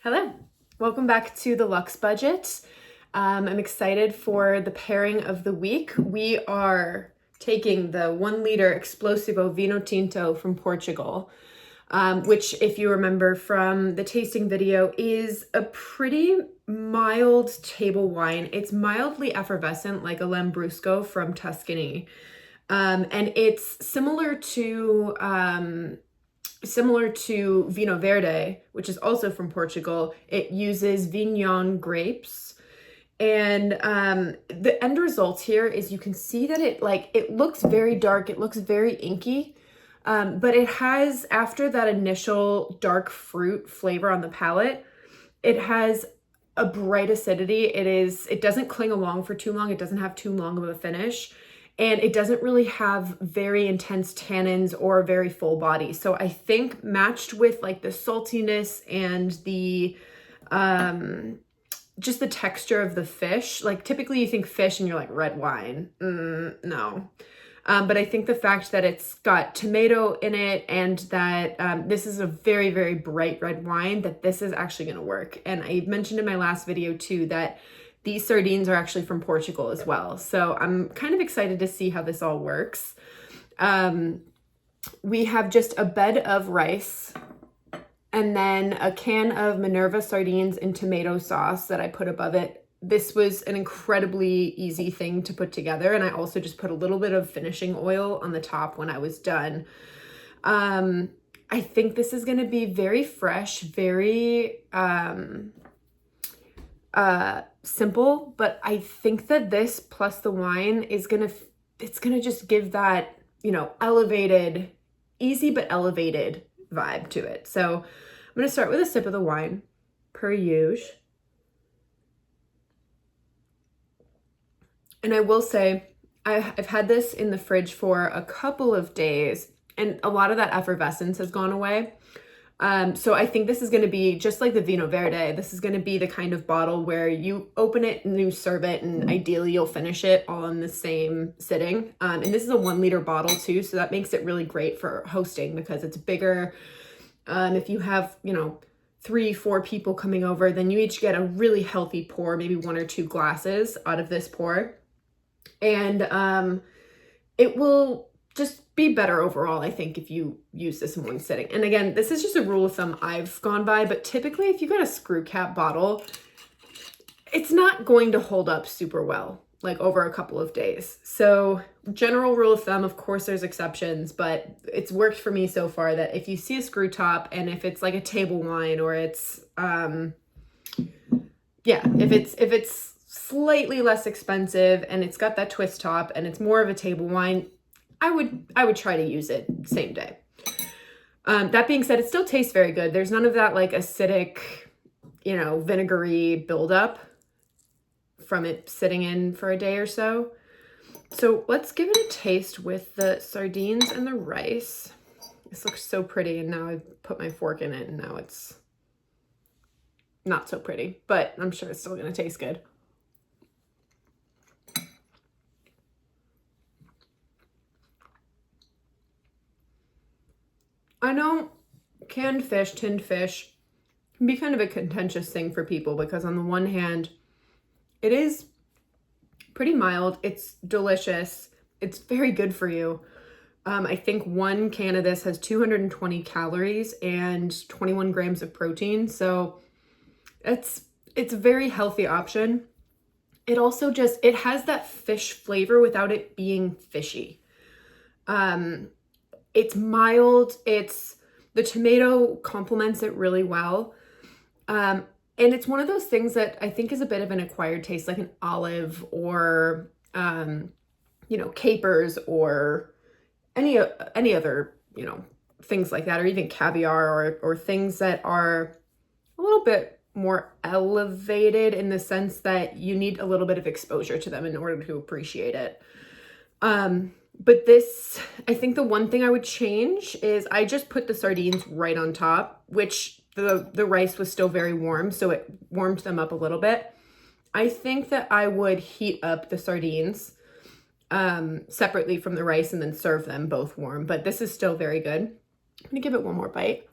Hello, welcome back to the Luxe Budget. I'm excited for the pairing of the week. We are taking the 1 liter Explosivo Vinho Tinto from Portugal, which, if you remember from the tasting video, is a pretty mild table wine. It's mildly effervescent, like a Lambrusco from Tuscany. And it's similar to Vinho Verde, which is also from Portugal. It uses Vignon grapes. And the end result here is you can see that it looks very dark. It looks very inky. But it has, after that initial dark fruit flavor on the palate, it has a bright acidity. It doesn't cling along for too long. It doesn't have too long of a finish. And it doesn't really have very intense tannins or very full body. So I think matched with like the saltiness and the just the texture of the fish, like typically you think fish and you're like red wine. No. But I think the fact that it's got tomato in it and that this is a very, very bright red wine, that this is actually going to work. And I mentioned in my last video too that these sardines are actually from Portugal as well. So I'm kind of excited to see how this all works. We have just a bed of rice and then a can of Minerva sardines in tomato sauce that I put above it. This was an incredibly easy thing to put together. And I also just put a little bit of finishing oil on the top when I was done. I think this is going to be very fresh, very simple, but I think that this plus the wine is it's gonna just give that, elevated, easy but elevated vibe to it. So I'm gonna start with a sip of the wine, per usual. And I will say, I've had this in the fridge for a couple of days, and a lot of that effervescence has gone away. So I think this is going to be just like the Vinho Verde. This is going to be the kind of bottle where you open it and you serve it, and ideally you'll finish it all in the same sitting. And this is a 1 liter bottle too, so that makes it really great for hosting because it's bigger. If you have, 3-4 people coming over, then you each get a really healthy pour, maybe 1 or 2 glasses out of this pour. And it will just be better overall, I think, if you use this in one sitting. And again, this is just a rule of thumb I've gone by, but typically if you got a screw cap bottle, it's not going to hold up super well, like over a couple of days. So general rule of thumb, of course there's exceptions, but it's worked for me so far that if you see a screw top and if it's like a table wine or it's, if it's slightly less expensive and it's got that twist top and it's more of a table wine, I would try to use it same day. That being said, it still tastes very good. There's none of that like acidic, vinegary buildup from it sitting in for a day or so. So let's give it a taste with the sardines and the rice. This looks so pretty, and now I've put my fork in it and now it's not so pretty, but I'm sure it's still gonna taste good. I know canned fish, tinned fish can be kind of a contentious thing for people because on the one hand, it is pretty mild. It's delicious. It's very good for you. I think 1 can of this has 220 calories and 21 grams of protein. So it's a very healthy option. It also it has that fish flavor without it being fishy. It's mild. The tomato complements it really well. And it's one of those things that I think is a bit of an acquired taste, like an olive or, capers or any other, things like that, or even caviar or things that are a little bit more elevated in the sense that you need a little bit of exposure to them in order to appreciate it. But this, I think the one thing I would change is I just put the sardines right on top, which the rice was still very warm, so it warmed them up a little bit. I think that I would heat up the sardines separately from the rice and then serve them both warm, but this is still very good. I'm gonna give it one more bite.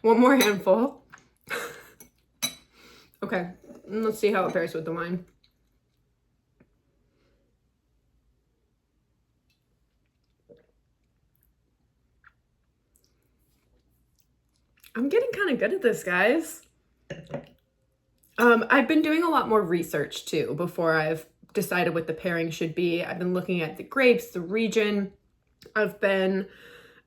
One more handful. Okay, let's see how it pairs with the wine. I'm getting kind of good at this, guys. I've been doing a lot more research too before I've decided what the pairing should be. I've been looking at the grapes, the region. I've been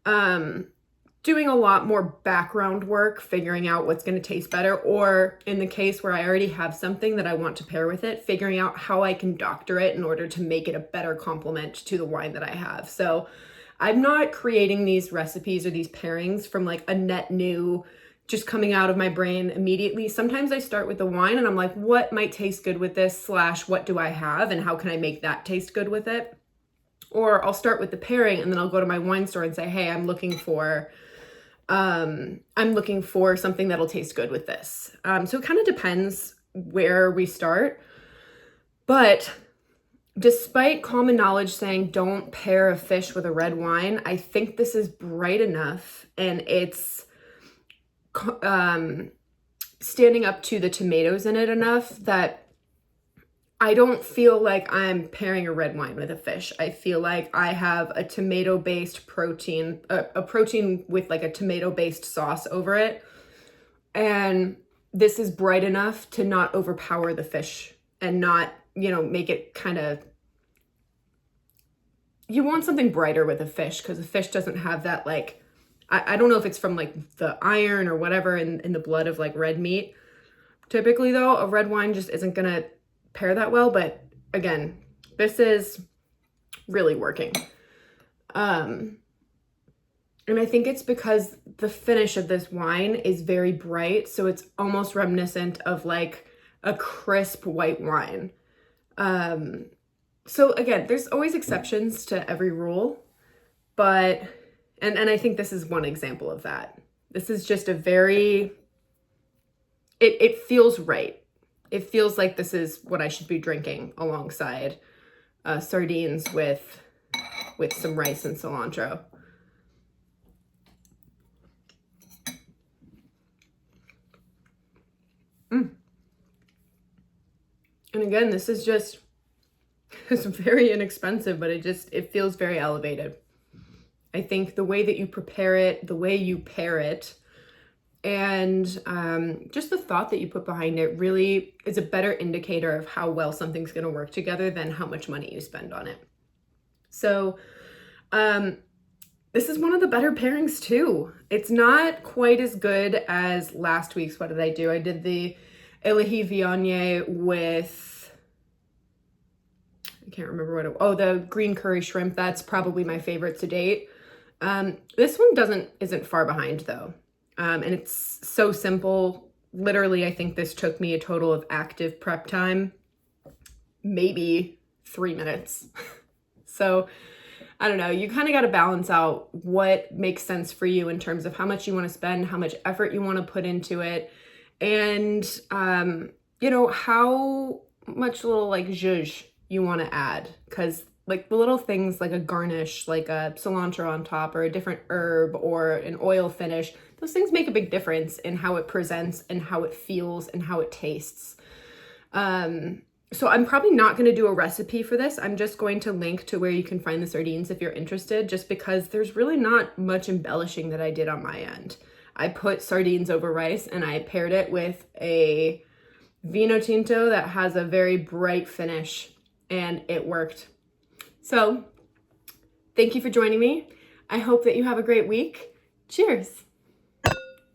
doing a lot more background work, figuring out what's going to taste better, or in the case where I already have something that I want to pair with it, figuring out how I can doctor it in order to make it a better complement to the wine that I have. So I'm not creating these recipes or these pairings from like a net new, just coming out of my brain immediately. Sometimes I start with the wine and I'm like, what might taste good with this, / what do I have and how can I make that taste good with it? Or I'll start with the pairing and then I'll go to my wine store and say, hey, I'm looking for something that'll taste good with this. So it kind of depends where we start. But despite common knowledge saying don't pair a fish with a red wine, I think this is bright enough and it's standing up to the tomatoes in it enough that I don't feel like I'm pairing a red wine with a fish. I feel like I have a tomato-based protein, a protein with like a tomato-based sauce over it. And this is bright enough to not overpower the fish and not, make it kind of, you want something brighter with a fish because a fish doesn't have that like, I don't know if it's from like the iron or whatever in the blood of like red meat. Typically though, a red wine just isn't gonna pair that well, but again, this is really working. And I think it's because the finish of this wine is very bright, so it's almost reminiscent of like a crisp white wine. So again, there's always exceptions to every rule, but and I think this is one example of that. This is just a very, it feels right. It feels like this is what I should be drinking alongside sardines with some rice and cilantro. And again, this is just, it's very inexpensive, but it feels very elevated. I think the way that you prepare it, the way you pair it, and just the thought that you put behind it really is a better indicator of how well something's going to work together than how much money you spend on it. So this is one of the better pairings too. It's not quite as good as last week's. What did I do? I did the Elahi Viognier with, I can't remember what the green curry shrimp. That's probably my favorite to date. This one isn't far behind though. And it's so simple. Literally, I think this took me a total of active prep time, maybe 3 minutes. So I don't know, you kind of got to balance out what makes sense for you in terms of how much you want to spend, how much effort you want to put into it, and, how much little like zhuzh you want to add. Because like the little things like a garnish, like a cilantro on top or a different herb or an oil finish, those things make a big difference in how it presents and how it feels and how it tastes. So I'm probably not going to do a recipe for this. I'm just going to link to where you can find the sardines if you're interested, just because there's really not much embellishing that I did on my end. I put sardines over rice and I paired it with a Vinho Tinto that has a very bright finish, and it worked. So thank you for joining me. I hope that you have a great week. Cheers.